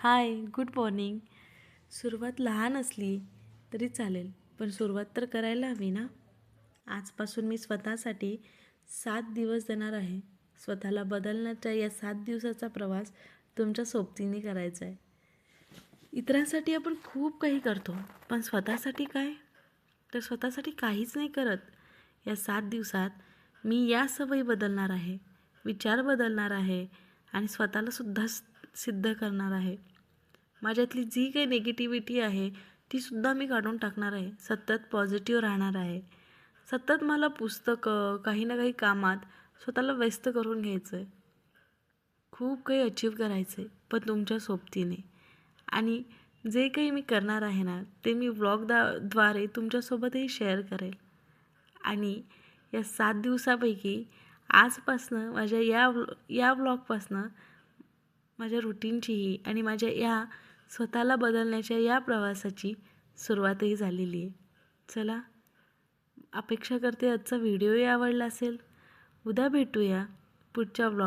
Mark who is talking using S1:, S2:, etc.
S1: हाय, good morning. सुरुवात लहान असली तरी चालेल, पण सुरुवात तर करायला हवी ना. आजपासून मी स्वतःसाठी 7 दिवस देणार आहे. स्वतःला बदलण्याच्या या 7 दिवसाचा प्रवास तुमच्या सोबतीने करायचा आहे. इतरांसाठी आपण खूप काही करतो, पण स्वतःसाठी काय? तर स्वतःसाठी काहीच नाही करत. या 7 दिवसात मी या सवयी बदलणार आहे, विचार बदलणार आहे आणि स्वतःलासुद्धा सिद्ध करणार आहे. माझ्यातली जी काही निगेटिव्हिटी आहे तीसुद्धा मी काढून टाकणार आहे. सतत पॉझिटिव्ह राहणार आहे. सतत मला पुस्तकं, काही ना काही कामात स्वतःला व्यस्त करून घ्यायचं आहे. खूप काही अचीव करायचं आहे, पण तुमच्या सोबतीने. आणि जे काही मी करणार आहे ना, ते मी द्वारे तुमच्यासोबतही शेअर करेल. आणि या 7 दिवसापैकी आजपासनं माझ्या या व्लॉगपासनं माझ्या रुटीनचीही आणि माझ्या या स्वतःला बदलण्याच्या या प्रवासाची सुरुवातही झालेली आहे. चला, अपेक्षा करते आजचा व्हिडिओही आवडला असेल. उद्या भेटूया पुढच्या व्लॉग